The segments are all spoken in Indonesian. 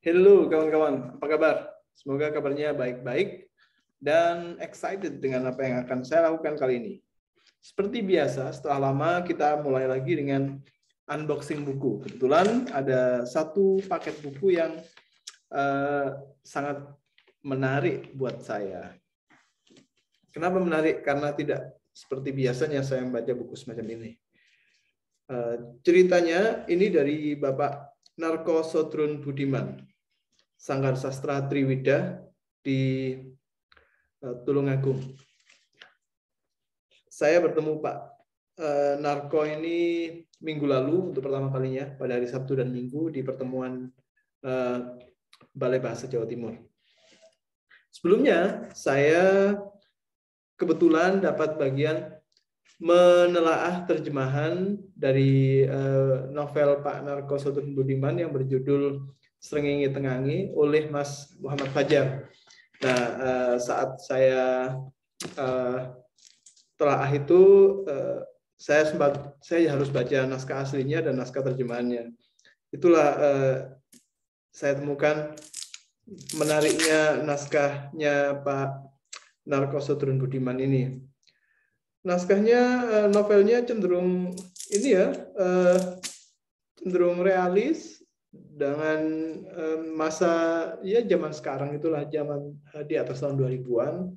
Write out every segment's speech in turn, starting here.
Halo kawan-kawan, apa kabar? Semoga kabarnya baik-baik dan excited dengan apa yang akan saya lakukan kali ini. Seperti biasa, setelah lama kita mulai lagi dengan unboxing buku. Kebetulan ada satu paket buku yang sangat menarik buat saya. Kenapa menarik? Karena tidak seperti biasanya saya membaca buku semacam ini. Ceritanya ini dari Bapak Narko Sodron Budiman, Sanggar Sastra Triwida di Tulungagung. Saya bertemu Pak Narko ini minggu lalu untuk pertama kalinya pada hari Sabtu dan Minggu di pertemuan Balai Bahasa Jawa Timur. Sebelumnya saya kebetulan dapat bagian menelaah terjemahan dari novel Pak Narko Sodron Budiman yang berjudul Srengenge Tengange oleh Mas Muhammad Fajar. Nah, saat saya telah itu saya harus baca naskah aslinya dan naskah terjemahannya. Itulah saya temukan menariknya naskahnya Pak Narko Sodron Budiman ini. Naskahnya, novelnya cenderung ini ya, cenderung realis dengan masa ya zaman sekarang, itulah zaman di atas tahun 2000-an,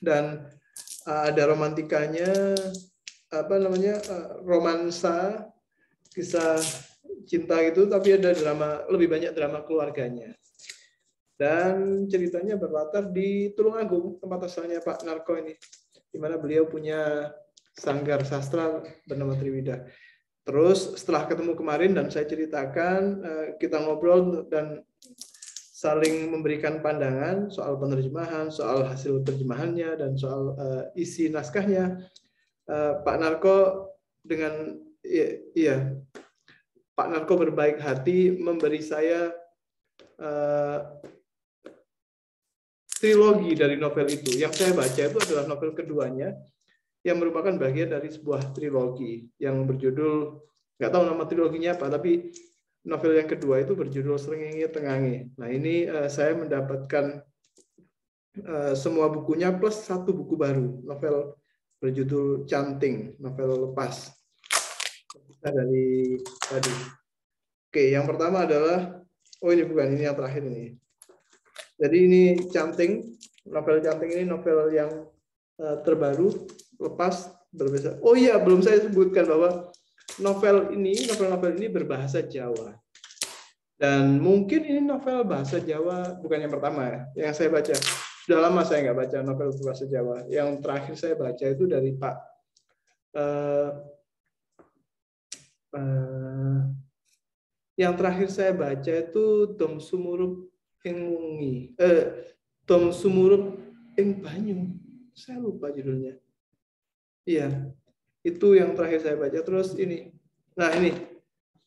dan ada romantikanya, romansa, kisah cinta itu, tapi ada drama, lebih banyak drama keluarganya. Dan ceritanya berlatar di Tulungagung, tempat asalnya Pak Narko ini, di mana beliau punya sanggar sastra bernama Triwida. Terus setelah ketemu kemarin dan saya ceritakan, kita ngobrol dan saling memberikan pandangan soal penerjemahan, soal hasil terjemahannya, dan soal isi naskahnya. Pak Narko dengan Pak Narko berbaik hati memberi saya trilogi dari novel itu. Yang saya baca itu adalah novel keduanya, yang merupakan bagian dari sebuah trilogi yang berjudul, nggak tahu nama triloginya apa, tapi novel yang kedua itu berjudul Srengenge Tengange. Nah, ini saya mendapatkan semua bukunya plus satu buku baru, novel berjudul Canting, novel lepas dari tadi. Oke, yang pertama adalah, ini bukan, ini yang terakhir ini. Jadi ini Canting, novel Canting ini novel yang terbaru, lepas, berbeda. Oh iya, belum saya sebutkan bahwa novel ini berbahasa Jawa. Dan mungkin ini novel bahasa Jawa bukan yang pertama ya, yang saya baca. Sudah lama saya nggak baca novel bahasa Jawa. Yang terakhir saya baca itu dari Pak yang terakhir saya baca itu Dom Sumurup ing Wengi. Dom Sumurup ing Banyu. Saya lupa judulnya. Iya, itu yang terakhir saya baca. Terus ini, nah ini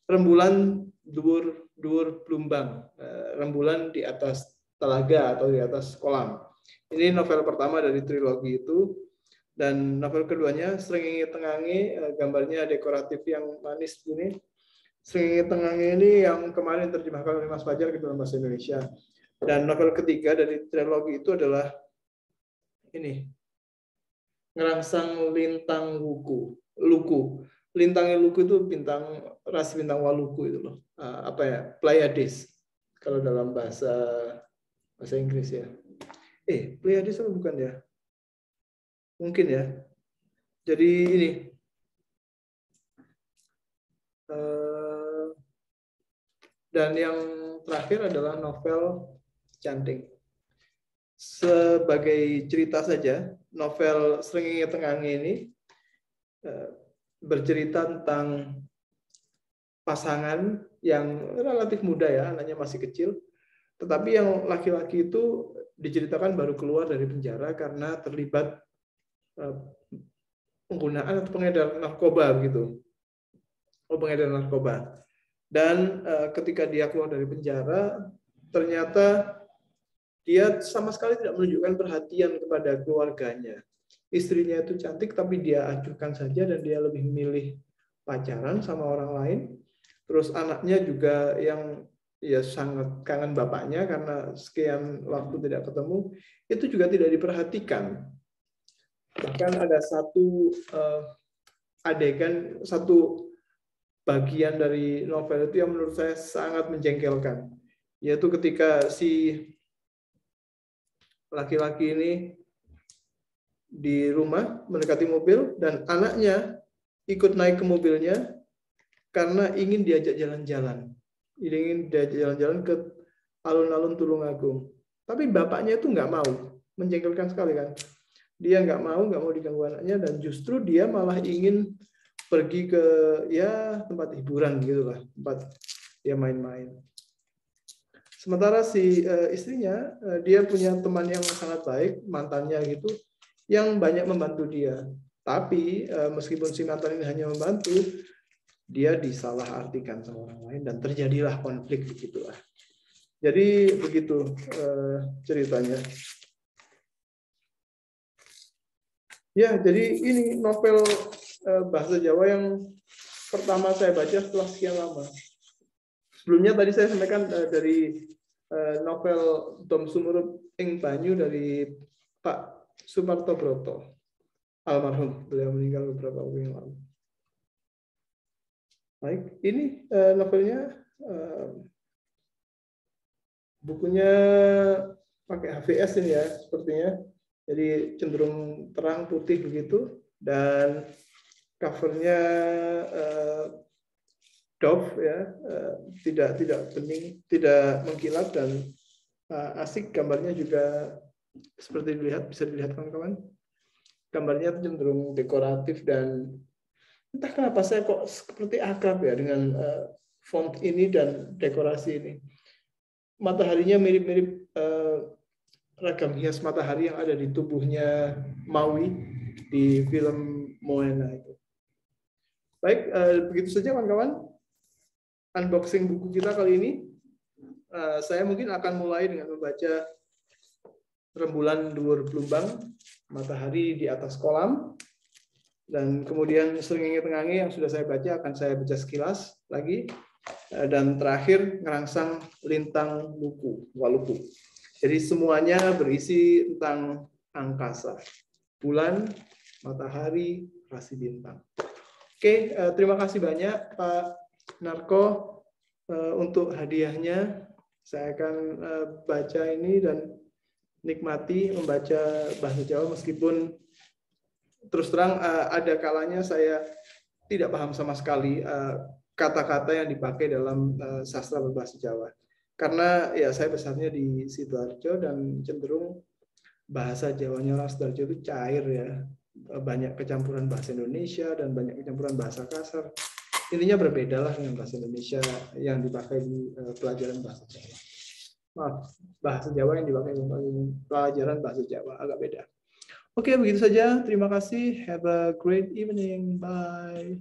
Rembulan Dhuwur Blumbang, rembulan di atas telaga atau di atas kolam. Ini novel pertama dari trilogi itu, dan novel keduanya Srengenge Tengange, gambarnya dekoratif yang manis ini. Srengenge Tengange ini yang kemarin terjemahkan oleh Mas Fajar ke dalam bahasa Indonesia. Dan novel ketiga dari trilogi itu adalah ini, Ngerangsang Lintang Luku. Lintang Luku itu bintang, ras bintang Waluku itu loh. Apa ya? Pleiades kalau dalam bahasa Inggris ya. Pleiades atau bukan ya? Mungkin ya. Jadi ini dan yang terakhir adalah novel Canting. Sebagai cerita saja, novel Srengenge Tengange ini bercerita tentang pasangan yang relatif muda ya, anaknya masih kecil, tetapi yang laki-laki itu diceritakan baru keluar dari penjara karena terlibat penggunaan atau pengedaran narkoba gitu. Pengedaran narkoba. Dan ketika dia keluar dari penjara, ternyata dia sama sekali tidak menunjukkan perhatian kepada keluarganya. Istrinya itu cantik, tapi dia acuhkan saja dan dia lebih memilih pacaran sama orang lain. Terus anaknya juga yang ya sangat kangen bapaknya karena sekian waktu tidak ketemu, itu juga tidak diperhatikan. Bahkan ada satu adegan, satu bagian dari novel itu yang menurut saya sangat menjengkelkan, yaitu ketika si laki-laki ini di rumah mendekati mobil dan anaknya ikut naik ke mobilnya karena ingin diajak jalan-jalan. Ingin diajak jalan-jalan ke alun-alun Tulungagung. Tapi bapaknya itu nggak mau. Menjengkelkan sekali kan. Dia nggak mau diganggu anaknya, dan justru dia malah ingin pergi ke ya tempat hiburan gitulah, tempat dia main-main. Sementara si istrinya, dia punya teman yang sangat baik, mantannya gitu, yang banyak membantu dia. Tapi meskipun si mantan ini hanya membantu, dia disalahartikan sama orang lain dan terjadilah konflik begitulah. Jadi begitu ceritanya. Ya, jadi ini novel bahasa Jawa yang pertama saya baca setelah sekian lama. Sebelumnya tadi saya sampaikan dari novel Dom Sumurup ing Banyu dari Pak Suparto Broto, almarhum, beliau meninggal beberapa waktu yang lalu. Baik, ini novelnya, bukunya pakai HVS ini ya sepertinya, jadi cenderung terang putih begitu, dan covernya doff ya, tidak bening, tidak mengkilap, dan asik. Gambarnya juga seperti bisa dilihat kawan-kawan. Gambarnya cenderung dekoratif, dan entah kenapa saya kok seperti akrab ya dengan font ini dan dekorasi ini. Mataharinya mirip-mirip ragam hias matahari yang ada di tubuhnya Maui di film Moana itu. Baik, begitu saja kawan-kawan unboxing buku kita kali ini. Saya mungkin akan mulai dengan membaca Rembulan Dhuwur Blumbang, Matahari di Atas Kolam, dan kemudian Srengenge Tengange yang sudah saya baca akan saya baca sekilas lagi, dan terakhir Ngerangsang Lintang Luku Waluku. Jadi semuanya berisi tentang angkasa, bulan, matahari, rasi bintang. Oke, terima kasih banyak Pak Narko untuk hadiahnya. Saya akan baca ini dan nikmati membaca bahasa Jawa, meskipun terus terang ada kalanya saya tidak paham sama sekali kata-kata yang dipakai dalam sastra berbahasa Jawa. Karena ya saya besarnya di Sidoarjo dan cenderung bahasa Jawanya orang Sidoarjo itu cair ya. Banyak kecampuran bahasa Indonesia dan banyak kecampuran bahasa kasar. Intinya berbeda lah dengan bahasa Indonesia yang dipakai di pelajaran bahasa Jawa. Maaf, bahasa Jawa yang dipakai di pelajaran bahasa Jawa agak beda. Oke, begitu saja. Terima kasih. Have a great evening. Bye.